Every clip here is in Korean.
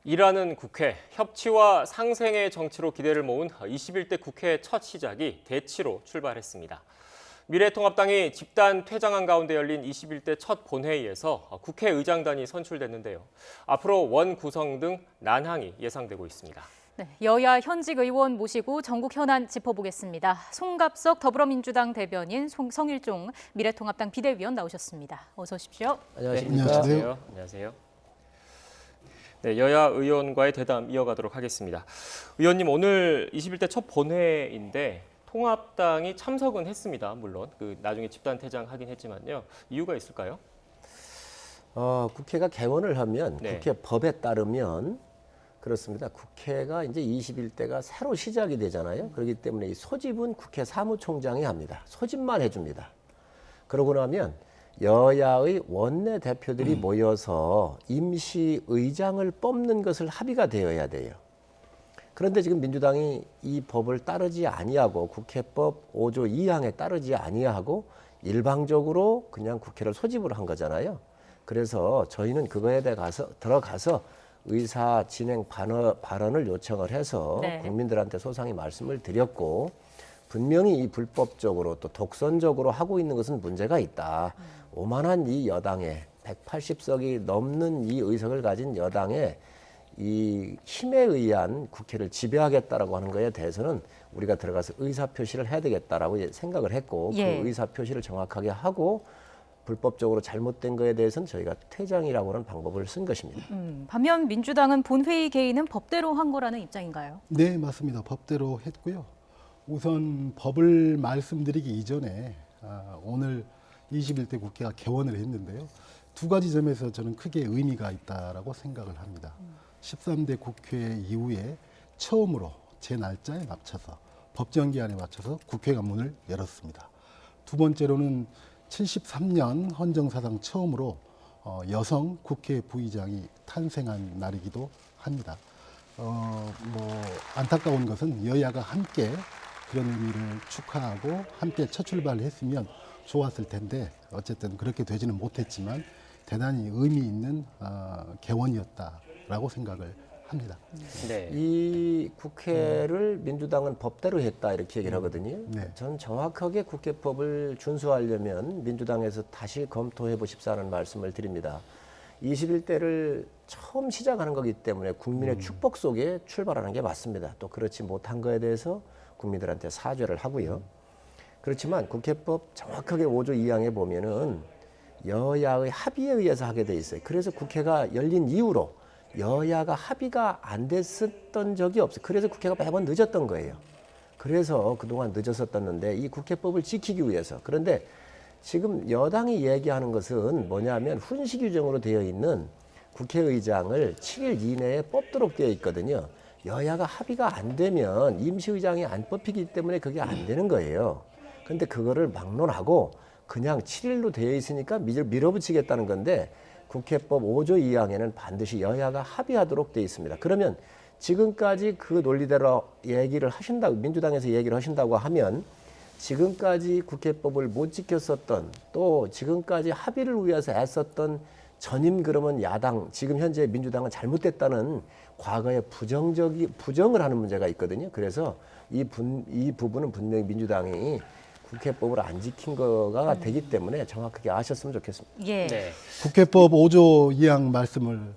일하는 국회, 협치와 상생의 정치로 기대를 모은 21대 국회 첫 시작이 대치로 출발했습니다. 미래통합당이 집단 퇴장한 가운데 열린 21대 첫 본회의에서 국회의장단이 선출됐는데요. 앞으로 원 구성 등 난항이 예상되고 있습니다. 네, 여야 현직 의원 모시고 전국 현안 짚어보겠습니다. 송갑석 더불어민주당 대변인, 성일종 미래통합당 비대위원 나오셨습니다. 어서 오십시오. 안녕하십니까? 네, 안녕하세요. 네, 여야 의원과의 대담 이어가도록 하겠습니다. 의원님, 오늘 21대 첫 본회인데 통합당이 참석은 했습니다. 물론 나중에 집단 퇴장하긴 했지만요. 이유가 있을까요? 국회가 개원을 하면 네. 국회 법에 따르면 그렇습니다. 국회가 이제 21대가 새로 시작이 되잖아요. 그렇기 때문에 이 소집은 국회 사무총장이 합니다. 소집만 해줍니다. 그러고 나면 여야의 원내 대표들이 모여서 임시의장을 뽑는 것을 합의가 되어야 돼요. 그런데 지금 민주당이 이 법을 따르지 아니하고 국회법 5조 2항에 따르지 아니하고 일방적으로 그냥 국회를 소집을 한 거잖아요. 그래서 저희는 그거에 들어가서 의사 진행 발언을 요청을 해서 국민들한테 소상히 말씀을 드렸고, 분명히 이 불법적으로 또 독선적으로 하고 있는 것은 문제가 있다. 오만한 이 여당에 180석이 넘는 이 의석을 가진 여당에 이 힘에 의한 국회를 지배하겠다라고 하는 것에 대해서는 우리가 들어가서 의사표시를 해야 되겠다라고 생각을 했고, 그 의사표시를 정확하게 하고 불법적으로 잘못된 거에 대해서는 저희가 퇴장이라고 하는 방법을 쓴 것입니다. 반면 민주당은 본회의 개의는 법대로 한 거라는 입장인가요? 네, 맞습니다. 법대로 했고요. 우선 법을 말씀드리기 이전에 오늘 21대 국회가 개원을 했는데요. 두 가지 점에서 저는 크게 의미가 있다라고 생각을 합니다. 13대 국회 이후에 처음으로 제 날짜에 맞춰서 법정기한에 맞춰서 국회가 문을 열었습니다. 두 번째로는 73년 헌정사상 처음으로 여성 국회 부의장이 탄생한 날이기도 합니다. 안타까운 것은 여야가 함께 그런 의미를 축하하고 함께 첫 출발을 했으면 좋았을 텐데 어쨌든 그렇게 되지는 못했지만 대단히 의미 있는 개원이었다라고 생각을 합니다. 네. 이 국회를 민주당은 법대로 했다 이렇게 얘기를 하거든요. 네. 저는 정확하게 국회법을 준수하려면 민주당에서 다시 검토해 보십사는 말씀을 드립니다. 21대를 처음 시작하는 거기 때문에 국민의 축복 속에 출발하는 게 맞습니다. 또 그렇지 못한 거에 대해서 국민들한테 사죄를 하고요. 그렇지만 국회법 정확하게 5조 2항에 보면은 여야의 합의에 의해서 하게 돼 있어요. 그래서 국회가 열린 이후로 여야가 합의가 안 됐었던 적이 없어요. 그래서 국회가 매번 늦었던 거예요. 그래서 그동안 늦었었는데 이 국회법을 지키기 위해서. 그런데 지금 여당이 얘기하는 것은 뭐냐면 훈시 규정으로 되어 있는 국회의장을 7일 이내에 뽑도록 되어 있거든요. 여야가 합의가 안 되면 임시의장이 안 뽑히기 때문에 그게 안 되는 거예요. 그런데 그거를 막론하고 그냥 7일로 되어 있으니까 밀어붙이겠다는 건데, 국회법 5조 2항에는 반드시 여야가 합의하도록 되어 있습니다. 그러면 지금까지 그 논리대로 얘기를 하신다고, 민주당에서 얘기를 하신다고 하면 지금까지 국회법을 못 지켰었던, 또 지금까지 합의를 위해서 애썼던 전임 그러면 야당, 지금 현재 민주당은 잘못됐다는 과거에 부정을 하는 문제가 있거든요. 그래서 이 부분은 분명히 민주당이 국회법을 안 지킨 거가 되기 때문에 정확하게 아셨으면 좋겠습니다. 예. 네. 국회법 5조 2항 말씀을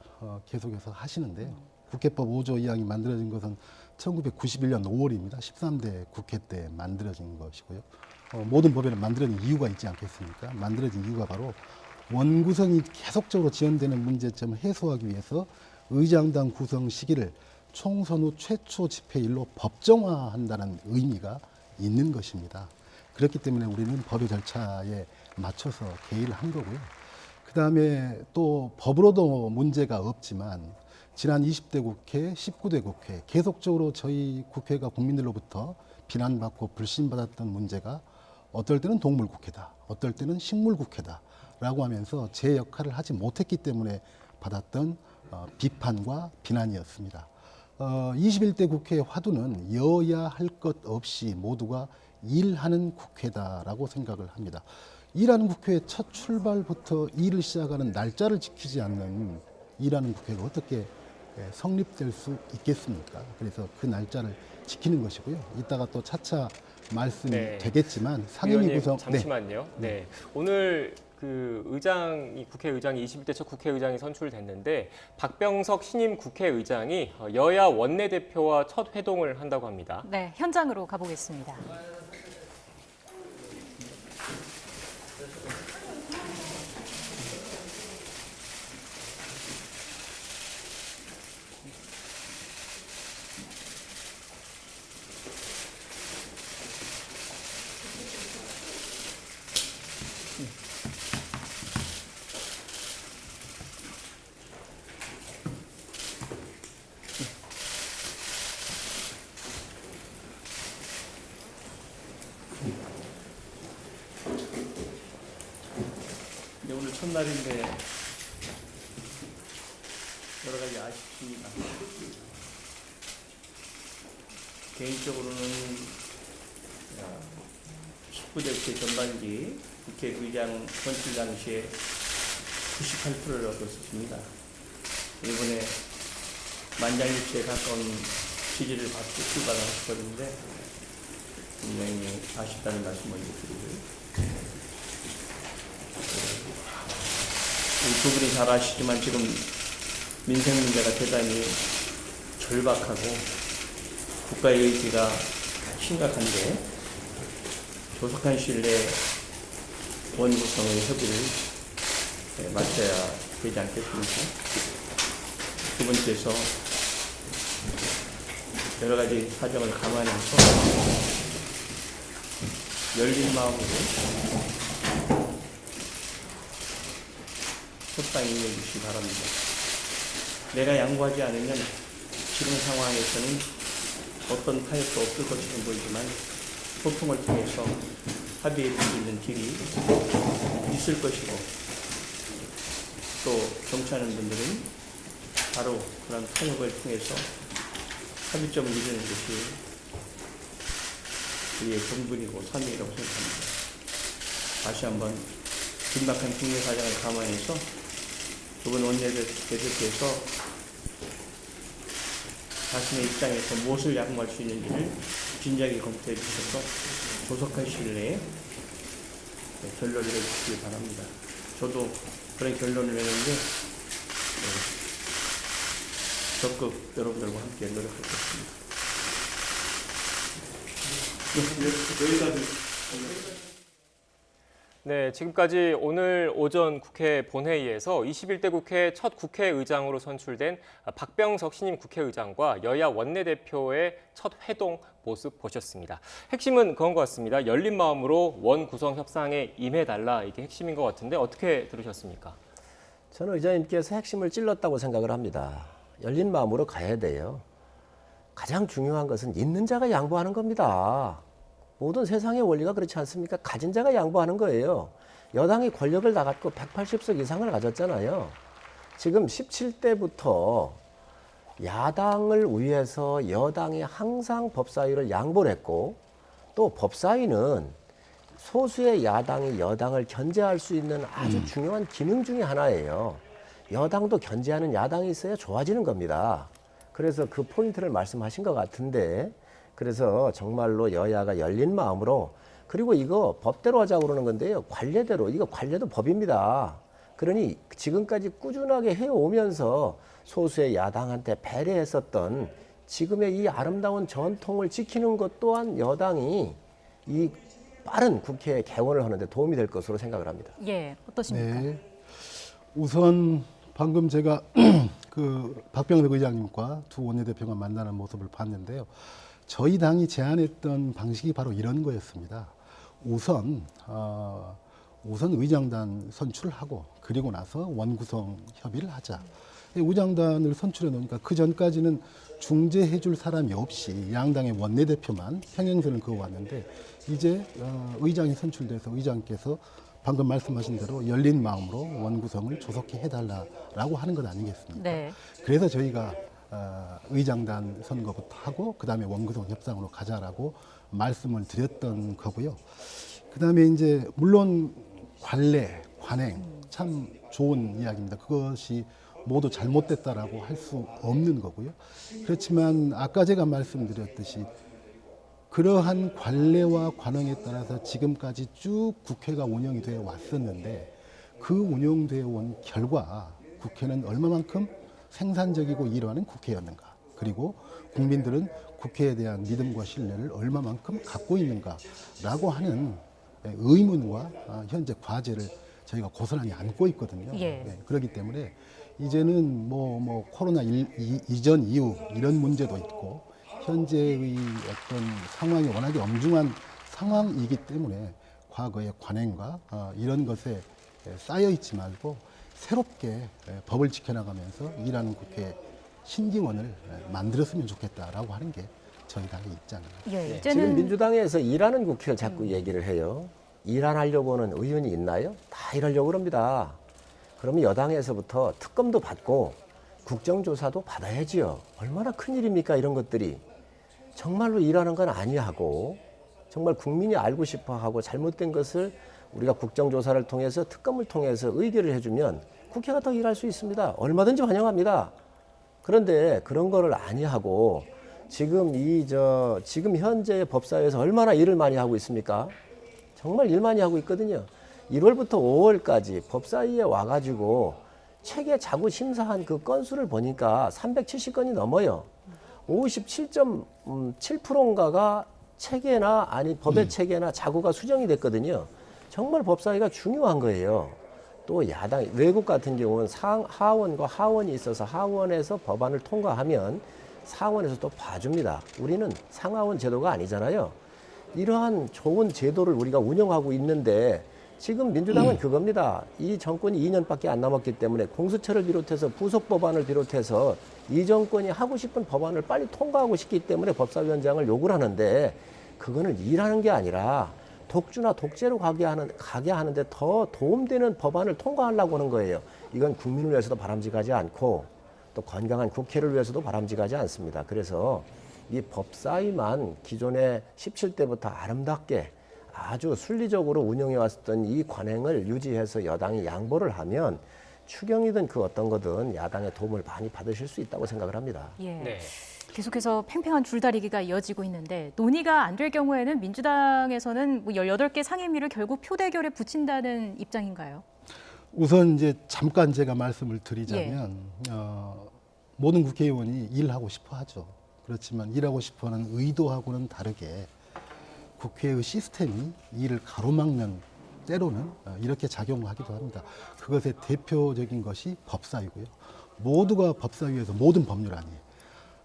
계속해서 하시는데요. 국회법 5조 2항이 만들어진 것은 1991년 5월입니다. 13대 국회 때 만들어진 것이고요. 모든 법에는 만들어진 이유가 있지 않겠습니까? 만들어진 이유가 바로 원구성이 계속적으로 지연되는 문제점을 해소하기 위해서 의장당 구성 시기를 총선 후 최초 집회일로 법정화한다는 의미가 있는 것입니다. 그렇기 때문에 우리는 법의 절차에 맞춰서 개의를 한 거고요. 그다음에 또 법으로도 문제가 없지만 지난 20대 국회, 19대 국회 계속적으로 저희 국회가 국민들로부터 비난받고 불신받았던 문제가 어떨 때는 동물국회다, 어떨 때는 식물국회다라고 하면서 제 역할을 하지 못했기 때문에 받았던 비판과 비난이었습니다. 21대 국회의 화두는 여야 할 것 없이 모두가 일하는 국회다라고 생각을 합니다. 일하는 국회의 첫 출발부터 일을 시작하는 날짜를 지키지 않는 일하는 국회가 어떻게 성립될 수 있겠습니까? 그래서 그 날짜를 지키는 것이고요. 이따가 또 차차 말씀이 네. 되겠지만 상임위 위원님, 구성 잠시만요. 네. 오늘 그 의장이 국회의장이 21대 첫 국회의장이 선출됐는데 박병석 신임 국회의장이 여야 원내대표와 첫 회동을 한다고 합니다. 네, 현장으로 가보겠습니다. 네, 오늘 첫날인데 여러 가지 아쉽습니다. 개인적으로는 19대 국회 전반기 국회의장 선출 당시에 98%를 얻었습니다. 이번에 만장일치에 가까운 지지를 받고 출발을 하셨는데 굉장히 아쉽다는 말씀을 드리고요. 두 분이 잘 아시지만 지금 민생 문제가 대단히 절박하고 국가의 의지가 심각한데 조속한 시일 내에 원구성의 협의를 마쳐야 되지 않겠습니까? 두 번째서 여러 가지 사정을 감안해서 열린 마음으로 협상에 임해주시기 바랍니다. 내가 양보하지 않으면 지금 상황에서는 어떤 타협도 없을 것으로 보이지만 소통을 통해서 합의해 줄 수 있는 길이 있을 것이고 또 정치하는 분들은 바로 그런 통역을 통해서 합의점을 이루는 것이 우리의 본분이고 사명이라고 생각합니다. 다시 한번 긴박한 국내 사정을 감안해서 두 분 원내대표께서 자신의 입장에서 무엇을 양보할 수 있는지를 진지하게 검토해 주셔서 조속한 시일 내에 결론을 내주시기 바랍니다. 저도 그런 결론을 내는데 적극 여러분들과 함께 노력하겠습니다. 네, 지금까지 오늘 오전 국회 본회의에서 21대 국회 첫 국회의장으로 선출된 박병석 신임 국회의장과 여야 원내대표의 첫 회동 모습 보셨습니다. 핵심은 그런 것 같습니다. 열린 마음으로 원 구성 협상에 임해달라, 이게 핵심인 것 같은데 어떻게 들으셨습니까? 저는 의장님께서 핵심을 찔렀다고 생각을 합니다. 열린 마음으로 가야 돼요. 가장 중요한 것은 있는 자가 양보하는 겁니다. 모든 세상의 원리가 그렇지 않습니까? 가진 자가 양보하는 거예요. 여당이 권력을 다 갖고 180석 이상을 가졌잖아요. 지금 17대부터 야당을 위해서 여당이 항상 법사위를 양보를 했고 또 법사위는 소수의 야당이 여당을 견제할 수 있는 아주 중요한 기능 중에 하나예요. 여당도 견제하는 야당이 있어야 좋아지는 겁니다. 그래서 그 포인트를 말씀하신 것 같은데 그래서 정말로 여야가 열린 마음으로 그리고 이거 법대로 하자고 그러는 건데요. 관례대로 이거 관례도 법입니다. 그러니 지금까지 꾸준하게 해오면서 소수의 야당한테 배려했었던 지금의 이 아름다운 전통을 지키는 것 또한 여당이 이 빠른 국회 개원을 하는 데 도움이 될 것으로 생각을 합니다. 예, 어떠십니까? 네. 우선 방금 제가 그 박병석 의장님과 두 원내대표가 만나는 모습을 봤는데요. 저희 당이 제안했던 방식이 바로 이런 거였습니다. 우선 의장단 선출하고 그리고 나서 원구성 협의를 하자. 의장단을 선출해 놓으니까 그 전까지는 중재해 줄 사람이 없이 양당의 원내대표만 평행선을 그어왔는데 이제 의장이 선출돼서 의장께서 방금 말씀하신 대로 열린 마음으로 원구성을 조속히 해달라고 하는 것 아니겠습니까? 네. 그래서 저희가 의장단 선거부터 하고 그다음에 원구성 협상으로 가자라고 말씀을 드렸던 거고요. 그다음에 이제 물론 관례, 관행 참 좋은 이야기입니다. 그것이 모두 잘못됐다라고 할 수 없는 거고요. 그렇지만 아까 제가 말씀드렸듯이 그러한 관례와 관행에 따라서 지금까지 쭉 국회가 운영이 되어 왔었는데 그 운영되어 온 결과 국회는 얼마만큼 생산적이고 일하는 국회였는가, 그리고 국민들은 국회에 대한 믿음과 신뢰를 얼마만큼 갖고 있는가라고 하는 의문과 현재 과제를 저희가 고스란히 안고 있거든요. 예. 그렇기 때문에 이제는 뭐 코로나 이전 이후 이런 문제도 있고 현재의 어떤 상황이 워낙에 엄중한 상황이기 때문에 과거의 관행과 이런 것에 쌓여 있지 말고 새롭게 법을 지켜나가면서 일하는 국회 신기원을 만들었으면 좋겠다라고 하는 게 저희 당의 입장입니다. 예, 지금 이제는 민주당에서 일하는 국회를 자꾸 얘기를 해요. 일 안 하려고 하는 의원이 있나요? 다 일하려고 그럽니다. 그러면 여당에서부터 특검도 받고 국정조사도 받아야지요. 얼마나 큰일입니까, 이런 것들이. 정말로 일하는 건 아니하고 정말 국민이 알고 싶어하고 잘못된 것을 우리가 국정조사를 통해서 특검을 통해서 의결을 해주면 국회가 더 일할 수 있습니다. 얼마든지 환영합니다. 그런데 그런 거를 아니하고 지금 지금 현재 법사위에서 얼마나 일을 많이 하고 있습니까? 정말 일 많이 하고 있거든요. 1월부터 5월까지 법사위에 와가지고 체계 자구 심사한 그 건수를 보니까 370건이 넘어요. 57.7%인가가 체계나 법의 체계나 자구가 수정이 됐거든요. 정말 법사위가 중요한 거예요. 또 야당, 외국 같은 경우는 하원과 하원이 있어서 하원에서 법안을 통과하면 상원에서 또 봐줍니다. 우리는 상하원 제도가 아니잖아요. 이러한 좋은 제도를 우리가 운영하고 있는데 지금 민주당은 그겁니다. 이 정권이 2년밖에 안 남았기 때문에 공수처를 비롯해서 부속 법안을 비롯해서 이 정권이 하고 싶은 법안을 빨리 통과하고 싶기 때문에 법사위원장을 요구를 하는데 그거는 일하는 게 아니라 독주나 독재로 가게 하는데 더 도움되는 법안을 통과하려고 하는 거예요. 이건 국민을 위해서도 바람직하지 않고 또 건강한 국회를 위해서도 바람직하지 않습니다. 그래서 이 법사위만 기존에 17대부터 아름답게 아주 순리적으로 운영해 왔던 이 관행을 유지해서 여당이 양보를 하면 추경이든 그 어떤 거든 야당의 도움을 많이 받으실 수 있다고 생각을 합니다. 예. 네. 계속해서 팽팽한 줄다리기가 이어지고 있는데 논의가 안 될 경우에는 민주당에서는 18개 상임위를 결국 표대결에 붙인다는 입장인가요? 우선 이제 잠깐 제가 말씀을 드리자면 모든 국회의원이 일하고 싶어 하죠. 그렇지만 일하고 싶어하는 의도하고는 다르게 국회의 시스템이 일을 가로막는 때로는 이렇게 작용하기도 합니다. 그것의 대표적인 것이 법사위고요. 모두가 법사위에서 모든 법률안이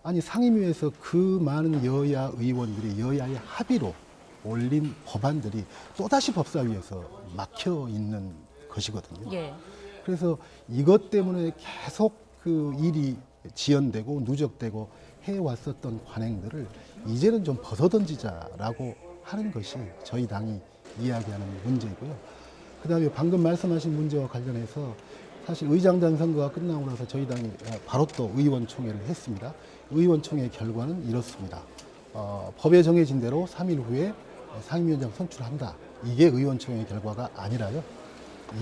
아니 상임위에서 그 많은 여야 의원들이 여야의 합의로 올린 법안들이 또다시 법사위에서 막혀 있는 것이거든요. 예. 그래서 이것 때문에 계속 그 일이 지연되고 누적되고 해왔었던 관행들을 이제는 좀 벗어던지자라고 하는 것이 저희 당이 이야기하는 문제이고요. 그다음에 방금 말씀하신 문제와 관련해서 사실 의장단 선거가 끝나고 나서 저희 당이 바로 또 의원총회를 했습니다. 의원총회 결과는 이렇습니다. 법에 정해진 대로 3일 후에 상임위원장 선출한다. 이게 의원총회 결과가 아니라요.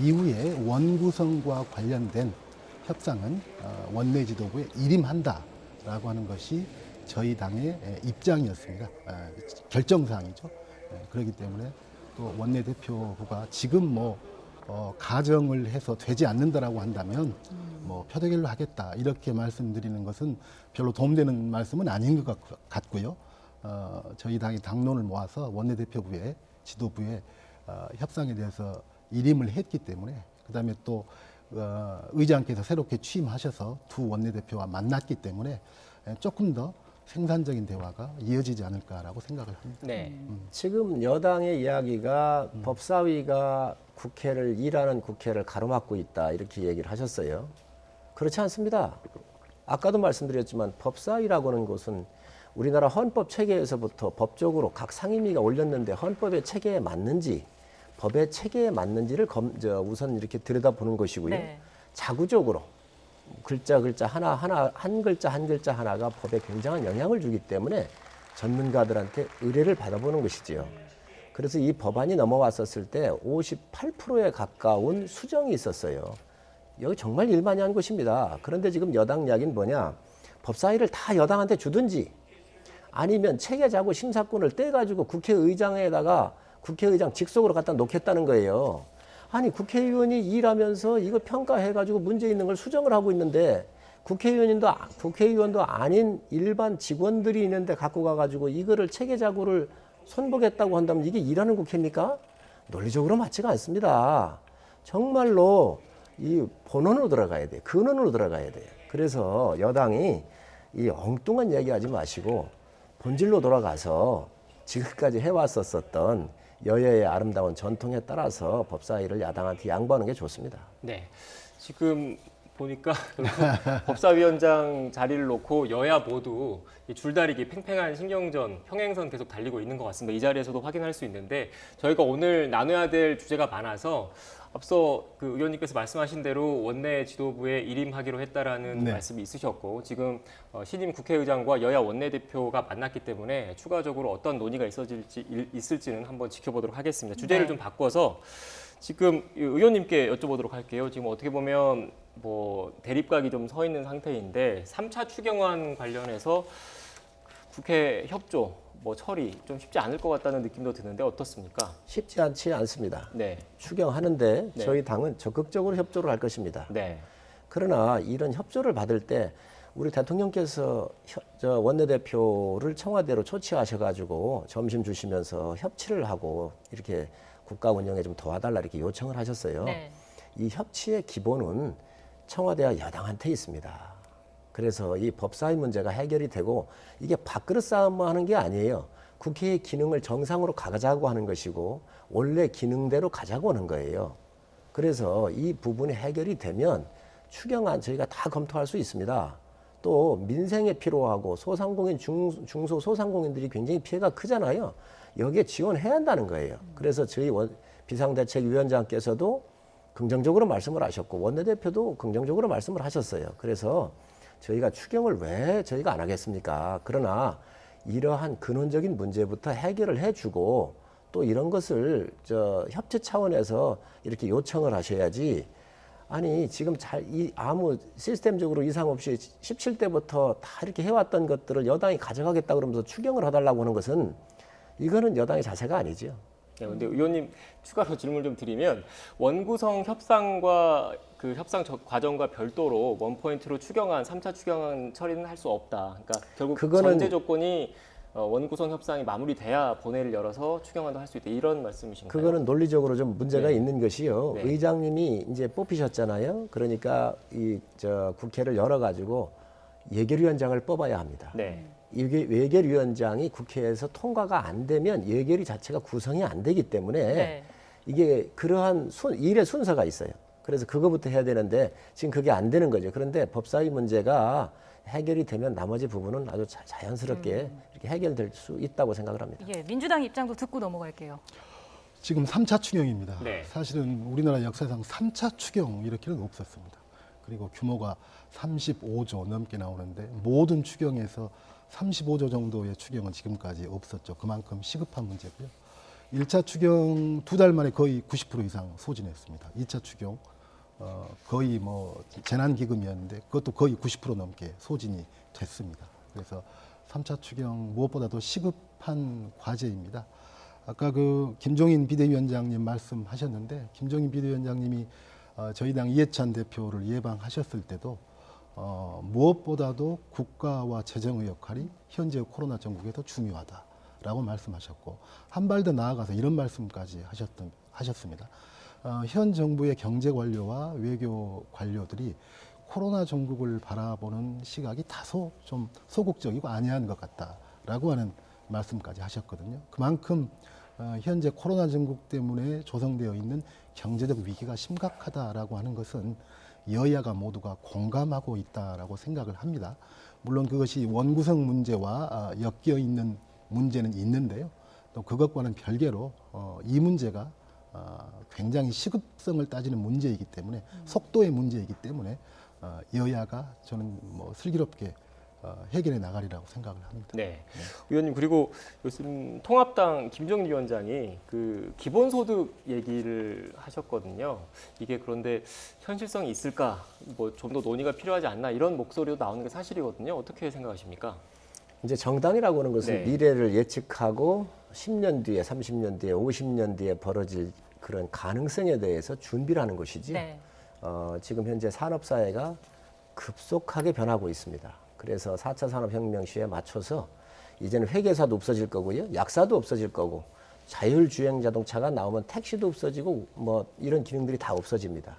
이후에 원구성과 관련된 협상은 원내 지도부에 일임한다라고 하는 것이 저희 당의 입장이었습니다. 결정사항이죠. 그렇기 때문에 또 원내대표가 지금 가정을 해서 되지 않는다라고 한다면 표대결로 하겠다 이렇게 말씀드리는 것은 별로 도움되는 말씀은 아닌 것 같고요. 저희 당이 당론을 모아서 원내대표부에 지도부에 협상에 대해서 일임을 했기 때문에 그다음에 또 의장께서 새롭게 취임하셔서 두 원내대표와 만났기 때문에 조금 더 생산적인 대화가 이어지지 않을까라고 생각을 합니다. 네. 지금 여당의 이야기가 법사위가 일하는 국회를 가로막고 있다 이렇게 얘기를 하셨어요. 그렇지 않습니다. 아까도 말씀드렸지만 법사위라고 하는 것은 우리나라 헌법 체계에서부터 법적으로 각 상임위가 올렸는데 헌법의 체계에 맞는지 법의 체계에 맞는지를 우선 이렇게 들여다보는 것이고요. 네. 자구적으로 글자 하나 한 글자 하나가 법에 굉장한 영향을 주기 때문에 전문가들한테 의뢰를 받아보는 것이지요. 그래서 이 법안이 넘어왔었을 때 58%에 가까운 수정이 있었어요. 여기 정말 일만이한 곳입니다. 그런데 지금 여당 이야기는 뭐냐? 법사위를 다 여당한테 주든지 아니면 체계자구 심사권을 떼가지고 국회의장에다가 국회의장 직속으로 갖다 놓겠다는 거예요. 아니 국회의원이 일하면서 이거 평가해가지고 문제 있는 걸 수정을 하고 있는데 국회의원도 아닌 일반 직원들이 있는데 갖고 가가지고 이거를 체계자구를 손보겠다고 한다면 이게 일하는 국회입니까? 논리적으로 맞지가 않습니다. 정말로 이 본원으로 들어가야 돼. 근원으로 들어가야 돼. 그래서 여당이 이 엉뚱한 얘기하지 마시고 본질로 돌아가서 지금까지 해왔었던 여야의 아름다운 전통에 따라서 법사위를 야당한테 양보하는 게 좋습니다. 네, 지금 보니까 결국 법사위원장 자리를 놓고 여야 모두 이 줄다리기 팽팽한 신경전, 평행선 계속 달리고 있는 것 같습니다. 이 자리에서도 확인할 수 있는데 저희가 오늘 나눠야 될 주제가 많아서 앞서 그 의원님께서 말씀하신 대로 원내 지도부에 일임하기로 했다라는 네. 말씀이 있으셨고 지금 신임 국회의장과 여야 원내대표가 만났기 때문에 추가적으로 어떤 논의가 있을지는 한번 지켜보도록 하겠습니다. 주제를 네. 좀 바꿔서 지금 의원님께 여쭤보도록 할게요. 지금 어떻게 보면 뭐 대립각이 좀 서 있는 상태인데 3차 추경안 관련해서 국회 협조, 뭐 처리 좀 쉽지 않을 것 같다는 느낌도 드는데 어떻습니까? 쉽지 않지 않습니다. 네, 추경하는데 네. 저희 당은 적극적으로 협조를 할 것입니다. 네, 그러나 이런 협조를 받을 때 우리 대통령께서 원내대표를 청와대로 초치하셔가지고 점심 주시면서 협치를 하고 이렇게 국가 운영에 좀 도와달라 이렇게 요청을 하셨어요. 네. 이 협치의 기본은 청와대와 여당한테 있습니다. 그래서 이 법사위 문제가 해결이 되고 이게 밥그릇 싸움만 하는 게 아니에요. 국회의 기능을 정상으로 가자고 하는 것이고 원래 기능대로 가자고 하는 거예요. 그래서 이 부분이 해결이 되면 추경안 저희가 다 검토할 수 있습니다. 또 민생에 필요하고 소상공인, 중소소상공인들이 굉장히 피해가 크잖아요. 여기에 지원해야 한다는 거예요. 그래서 저희 비상대책위원장께서도 긍정적으로 말씀을 하셨고 원내대표도 긍정적으로 말씀을 하셨어요. 그래서 저희가 추경을 왜 저희가 안 하겠습니까? 그러나 이러한 근원적인 문제부터 해결을 해주고 또 이런 것을 협치 차원에서 이렇게 요청을 하셔야지. 아니 지금 아무 시스템적으로 이상 없이 17대부터 다 이렇게 해왔던 것들을 여당이 가져가겠다 그러면서 추경을 해달라고 하는 것은 이거는 여당의 자세가 아니죠. 네, 근데 의원님 추가로 질문 좀 드리면 원구성 협상과 그 협상 과정과 별도로 원포인트로 추경안 3차 추경안 처리는 할 수 없다. 그러니까 결국 전제 조건이 원구성 협상이 마무리돼야 본회의를 열어서 추경안도 할 수 있다. 이런 말씀이신가요? 그거는 논리적으로 좀 문제가 네. 있는 것이요. 네. 의장님이 이제 뽑히셨잖아요. 그러니까 국회를 열어가지고 예결위원장을 뽑아야 합니다. 네. 이게 예결위원장이 국회에서 통과가 안 되면 예결위 자체가 구성이 안 되기 때문에 네. 이게 그러한 일의 순서가 있어요. 그래서 그거부터 해야 되는데 지금 그게 안 되는 거죠. 그런데 법사위 문제가 해결이 되면 나머지 부분은 아주 자연스럽게 이렇게 해결될 수 있다고 생각을 합니다. 예, 민주당 입장도 듣고 넘어갈게요. 지금 3차 추경입니다. 네. 사실은 우리나라 역사상 3차 추경 이렇게는 없었습니다. 그리고 규모가 35조 넘게 나오는데 모든 추경에서 35조 정도의 추경은 지금까지 없었죠. 그만큼 시급한 문제고요. 1차 추경 2달 만에 거의 90% 이상 소진했습니다. 2차 추경 거의 뭐 재난기금이었는데 그것도 거의 90% 넘게 소진이 됐습니다. 그래서 3차 추경 무엇보다도 시급한 과제입니다. 아까 그 김종인 비대위원장님 말씀하셨는데 김종인 비대위원장님이 저희 당 이해찬 대표를 예방하셨을 때도 무엇보다도 국가와 재정의 역할이 현재 코로나 전국에서 중요하다라고 말씀하셨고 한 발 더 나아가서 이런 말씀까지 하셨습니다. 현 정부의 경제 관료와 외교 관료들이 코로나 전국을 바라보는 시각이 다소 좀 소극적이고 안이한 것 같다라고 하는 말씀까지 하셨거든요. 그만큼 현재 코로나 전국 때문에 조성되어 있는 경제적 위기가 심각하다라고 하는 것은 여야가 모두가 공감하고 있다라고 생각을 합니다. 물론 그것이 원구성 문제와 엮여 있는 문제는 있는데요. 또 그것과는 별개로 이 문제가 굉장히 시급성을 따지는 문제이기 때문에 속도의 문제이기 때문에 여야가 저는 뭐 슬기롭게 해결해 나가리라고 생각을 합니다. 네. 의원님 그리고 요즘 통합당 김종인 위원장이 그 기본소득 얘기를 하셨거든요. 이게 그런데 현실성이 있을까? 뭐 좀 더 논의가 필요하지 않나 이런 목소리도 나오는 게 사실이거든요. 어떻게 생각하십니까? 이제 정당이라고 하는 것은 네. 미래를 예측하고 10년 뒤에, 30년 뒤에, 50년 뒤에 벌어질 그런 가능성에 대해서 준비를 하는 것이지. 네. 지금 현재 산업사회가 급속하게 변하고 있습니다. 그래서 4차 산업혁명 시에 맞춰서 이제는 회계사도 없어질 거고요. 약사도 없어질 거고 자율주행 자동차가 나오면 택시도 없어지고 뭐 이런 기능들이 다 없어집니다.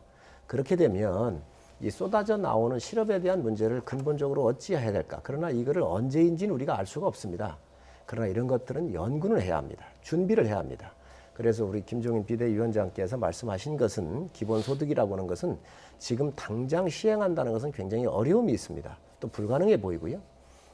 그렇게 되면 이 쏟아져 나오는 실업에 대한 문제를 근본적으로 어찌해야 될까? 그러나 이거를 언제인지는 우리가 알 수가 없습니다. 그러나 이런 것들은 연구는 해야 합니다. 준비를 해야 합니다. 그래서 우리 김종인 비대위원장께서 말씀하신 것은 기본소득이라고 하는 것은 지금 당장 시행한다는 것은 굉장히 어려움이 있습니다. 또 불가능해 보이고요.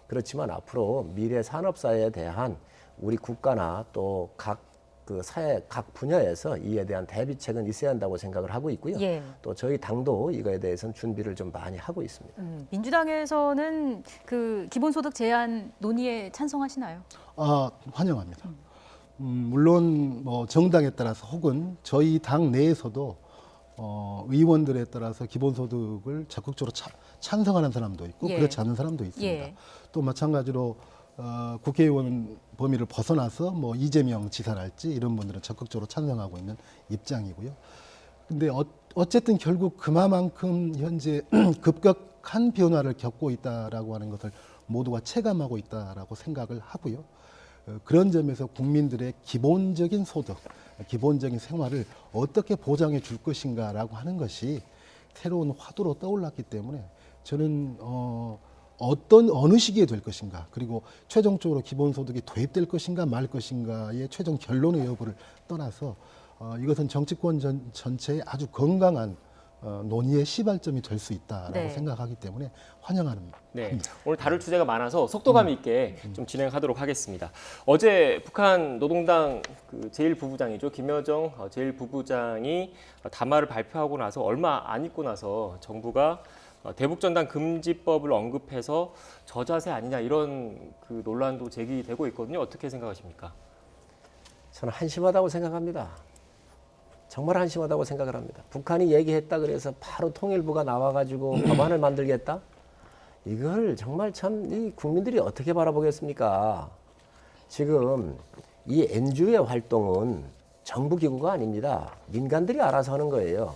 그렇지만 앞으로 미래 산업사회에 대한 우리 국가나 또 각 그 사회 각 분야에서 이에 대한 대비책은 있어야 한다고 생각을 하고 있고요. 예. 또 저희 당도 이거에 대해서는 준비를 좀 많이 하고 있습니다. 민주당에서는 그 기본소득 제한 논의에 찬성하시나요? 환영합니다. 물론 뭐 정당에 따라서 혹은 저희 당 내에서도 의원들에 따라서 기본소득을 적극적으로 찬성하는 사람도 있고 예. 그렇지 않은 사람도 있습니다. 예. 또 마찬가지로 국회의원 범위를 벗어나서 뭐 이재명 지사랄지 이런 분들은 적극적으로 찬성하고 있는 입장이고요. 근데 어쨌든 결국 그만큼 현재 급격한 변화를 겪고 있다라고 하는 것을 모두가 체감하고 있다라고 생각을 하고요. 그런 점에서 국민들의 기본적인 소득, 기본적인 생활을 어떻게 보장해 줄 것인가라고 하는 것이 새로운 화두로 떠올랐기 때문에 저는 어느 시기에 될 것인가, 그리고 최종적으로 기본소득이 도입될 것인가 말 것인가의 최종 결론의 여부를 떠나서 이것은 정치권 전체의 아주 건강한 논의의 시발점이 될 수 있다라고 네. 생각하기 때문에 환영합니다. 네, 오늘 다룰 주제가 많아서 속도감 있게 좀 진행하도록 하겠습니다. 어제 북한 노동당 그 제1부부장이죠. 김여정 제1부부장이 담화를 발표하고 나서 얼마 안 있고 나서 정부가 대북전단 금지법을 언급해서 저자세 아니냐 이런 그 논란도 제기되고 있거든요. 어떻게 생각하십니까? 저는 한심하다고 생각합니다. 정말 한심하다고 생각을 합니다. 북한이 얘기했다 그래서 바로 통일부가 나와가지고 법안을 만들겠다? 이걸 정말 참 이 국민들이 어떻게 바라보겠습니까? 지금 이 NGO의 활동은 정부기구가 아닙니다. 민간들이 알아서 하는 거예요.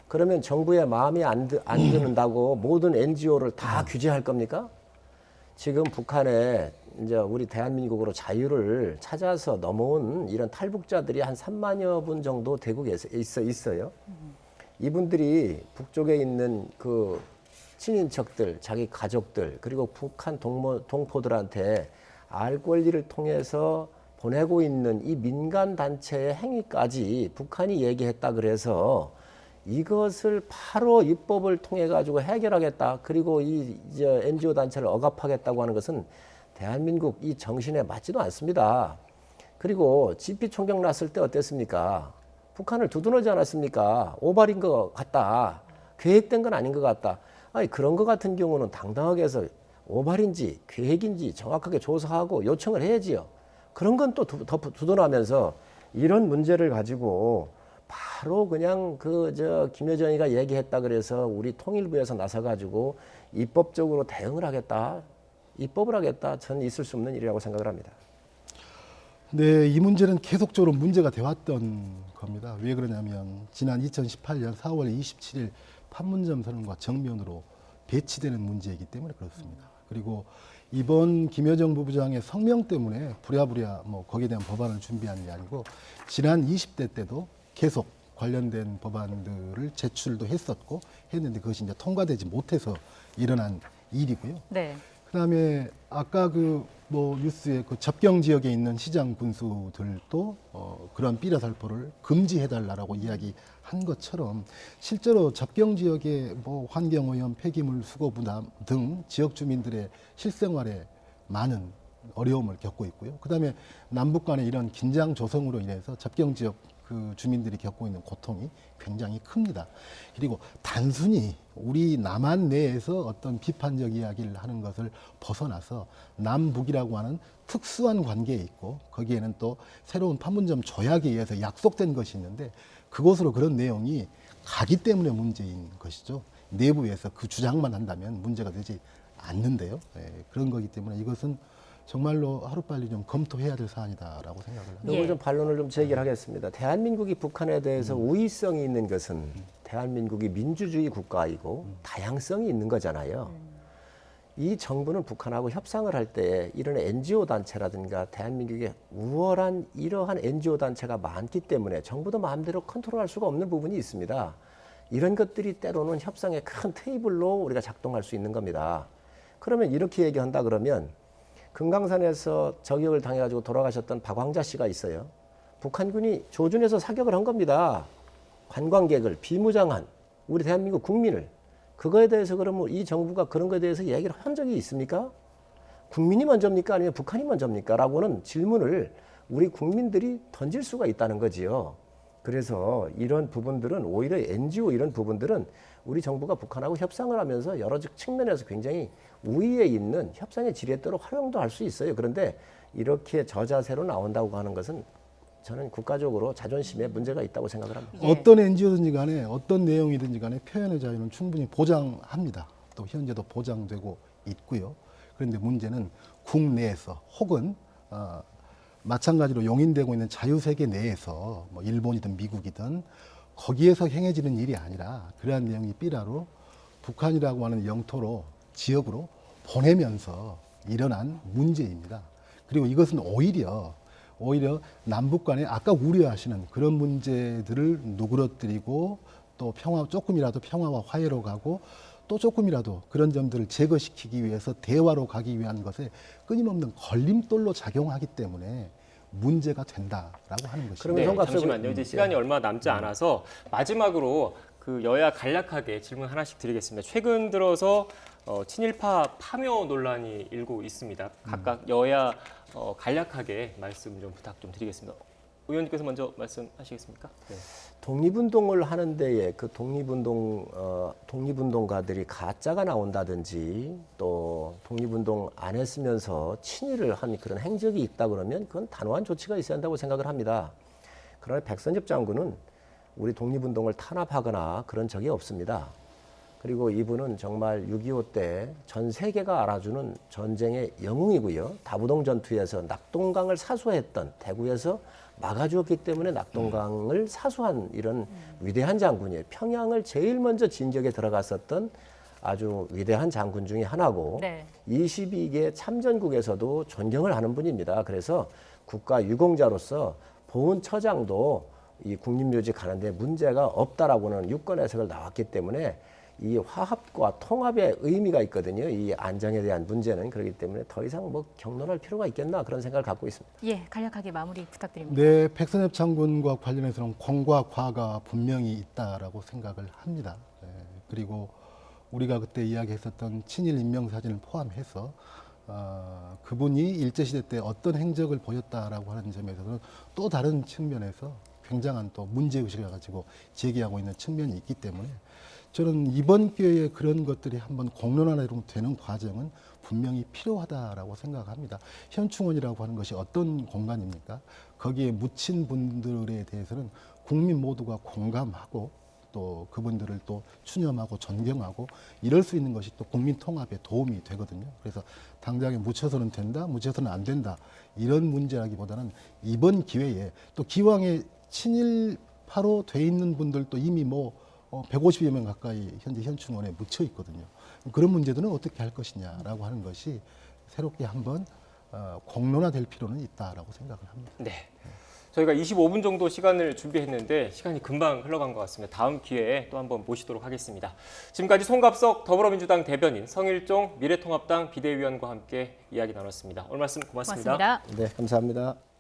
그러면 정부의 마음에 안 드는다고 모든 NGO를 다 규제할 겁니까? 지금 북한에 이제 우리 대한민국으로 자유를 찾아서 넘어온 이런 탈북자들이 한 3만여 분 정도 대구에 있어요. 이분들이 북쪽에 있는 그 친인척들, 자기 가족들, 그리고 북한 동포들한테 알 권리를 통해서 보내고 있는 이 민간 단체의 행위까지 북한이 얘기했다 그래서 이것을 바로 입법을 통해 가지고 해결하겠다. 그리고 이 NGO 단체를 억압하겠다고 하는 것은 대한민국 이 정신에 맞지도 않습니다. 그리고 GP 총격 났을 때 어땠습니까? 북한을 두둔하지 않았습니까? 오발인 것 같다. 계획된 건 아닌 것 같다. 아니 그런 것 같은 경우는 당당하게 해서 오발인지 계획인지 정확하게 조사하고 요청을 해야지요. 그런 건 또 두둔하면서 이런 문제를 가지고 바로 그냥 김여정이가 얘기했다 그래서 우리 통일부에서 나서가지고 입법적으로 대응을 하겠다, 입법을 하겠다, 저는 있을 수 없는 일이라고 생각을 합니다. 네, 이 문제는 계속적으로 문제가 되었던 겁니다. 왜 그러냐면 지난 2018년 4월 27일 판문점 선언과 정면으로 배치되는 문제이기 때문에 그렇습니다. 그리고 이번 김여정 부부장의 성명 때문에 부랴부랴 뭐 거기에 대한 법안을 준비한 게 아니고 지난 20대 때도 계속 관련된 법안들을 제출도 했었고 했는데 그것이 이제 통과되지 못해서 일어난 일이고요. 네. 그다음에 아까 뭐 뉴스에 그 접경 지역에 있는 시장 군수들도 그런 삐라 살포를 금지해달라고 이야기한 것처럼 실제로 접경 지역의 뭐 환경오염, 폐기물 수거 부담 등 지역 주민들의 실생활에 많은 어려움을 겪고 있고요. 그다음에 남북 간의 이런 긴장 조성으로 인해서 접경 지역 그 주민들이 겪고 있는 고통이 굉장히 큽니다. 그리고 단순히 우리 남한 내에서 어떤 비판적 이야기를 하는 것을 벗어나서 남북이라고 하는 특수한 관계에 있고 거기에는 또 새로운 판문점 조약에 의해서 약속된 것이 있는데 그곳으로 그런 내용이 가기 때문에 문제인 것이죠. 내부에서 그 주장만 한다면 문제가 되지 않는데요. 그런 거기 때문에 이것은 정말로 하루빨리 좀 검토해야 될 사안이다라고 생각을 합니다. 요거 좀 반론을 좀 제기하겠습니다. 대한민국이 북한에 대해서 우위성이 있는 것은 대한민국이 민주주의 국가이고 다양성이 있는 거잖아요. 이 정부는 북한하고 협상을 할 때 이런 NGO 단체라든가 대한민국에 우월한 이러한 NGO 단체가 많기 때문에 정부도 마음대로 컨트롤할 수가 없는 부분이 있습니다. 이런 것들이 때로는 협상의 큰 테이블로 우리가 작동할 수 있는 겁니다. 그러면 이렇게 얘기한다 그러면 금강산에서 저격을 당해가지고 돌아가셨던 박왕자 씨가 있어요. 북한군이 조준해서 사격을 한 겁니다. 관광객을 비무장한 우리 대한민국 국민을. 그거에 대해서 그러면 이 정부가 그런 거에 대해서 얘기를 한 적이 있습니까? 국민이 먼저입니까? 아니면 북한이 먼저입니까? 라고는 질문을 우리 국민들이 던질 수가 있다는 거지요. 그래서 이런 부분들은 오히려 NGO 이런 부분들은 우리 정부가 북한하고 협상을 하면서 여러 측면에서 굉장히 우위에 있는 협상의 지뢰에 따라 활용도 할 수 있어요. 그런데 이렇게 저자세로 나온다고 하는 것은 저는 국가적으로 자존심에 문제가 있다고 생각을 합니다. 예. 어떤 NGO든지 간에 어떤 내용이든지 간에 표현의 자유는 충분히 보장합니다. 또 현재도 보장되고 있고요. 그런데 문제는 국내에서 혹은 마찬가지로 용인되고 있는 자유세계 내에서 뭐 일본이든 미국이든 거기에서 행해지는 일이 아니라 그러한 내용이 삐라로 북한이라고 하는 영토로 지역으로 보내면서 일어난 문제입니다. 그리고 이것은 오히려 남북 간에 아까 우려하시는 그런 문제들을 누그러뜨리고 또 조금이라도 평화와 화해로 가고 또 조금이라도 그런 점들을 제거시키기 위해서 대화로 가기 위한 것에 끊임없는 걸림돌로 작용하기 때문에 문제가 된다라고 하는 것입니다. 그러면 성갑 잠시만요. 이제 시간이 얼마 남지 않아서 마지막으로 그 여야 간략하게 질문 하나씩 드리겠습니다. 최근 들어서 친일파 파묘 논란이 일고 있습니다. 각각 여야 간략하게 말씀 좀 부탁 좀 드리겠습니다. 의원님께서 먼저 말씀하시겠습니까? 네. 독립운동을 하는 데에 그 독립운동가들이 가짜가 나온다든지 또 독립운동 안 했으면서 친일을 한 그런 행적이 있다 그러면 그건 단호한 조치가 있어야 한다고 생각을 합니다. 그러나 백선엽 장군은 우리 독립운동을 탄압하거나 그런 적이 없습니다. 그리고 이분은 정말 6.25 때 전 세계가 알아주는 전쟁의 영웅이고요. 다부동 전투에서 낙동강을 사수했던 대구에서 막아주었기 때문에 낙동강을 사수한 이런 위대한 장군이에요. 평양을 제일 먼저 진격에 들어갔었던 아주 위대한 장군 중에 하나고 네. 22개 참전국에서도 존경을 하는 분입니다. 그래서 국가 유공자로서 보훈처장도 이 국립묘지 가는데 문제가 없다라고는 유권 해석을 나왔기 때문에 이 화합과 통합의 의미가 있거든요. 이 안정에 대한 문제는. 그렇기 때문에 더 이상 뭐 경론할 필요가 있겠나 그런 생각을 갖고 있습니다. 예, 간략하게 마무리 부탁드립니다. 네, 백선엽 장군과 관련해서는 공과 과가 분명히 있다라고 생각을 합니다. 네, 그리고 우리가 그때 이야기했었던 친일 인명사진을 포함해서 그분이 일제시대 때 어떤 행적을 보였다라고 하는 점에서는 또 다른 측면에서 굉장한 또 문제의식을 가지고 제기하고 있는 측면이 있기 때문에 저는 이번 기회에 그런 것들이 한번 공론화되는 과정은 분명히 필요하다라고 생각합니다. 현충원이라고 하는 것이 어떤 공간입니까? 거기에 묻힌 분들에 대해서는 국민 모두가 공감하고 또 그분들을 또 추념하고 존경하고 이럴 수 있는 것이 또 국민 통합에 도움이 되거든요. 그래서 당장에 묻혀서는 된다, 묻혀서는 안 된다 이런 문제라기보다는 이번 기회에 또 기왕에 친일파로 돼 있는 분들도 이미 150여 명 가까이 현재 현충원에 묻혀 있거든요. 그런 문제들은 어떻게 할 것이냐라고 하는 것이 새롭게 한번 공론화될 필요는 있다라고 생각을 합니다. 네. 저희가 25분 정도 시간을 준비했는데 시간이 금방 흘러간 것 같습니다. 다음 기회에 또 한번 모시도록 하겠습니다. 지금까지 송갑석 더불어민주당 대변인, 성일종 미래통합당 비대위원과 함께 이야기 나눴습니다. 오늘 말씀 고맙습니다. 고맙습니다. 네, 감사합니다.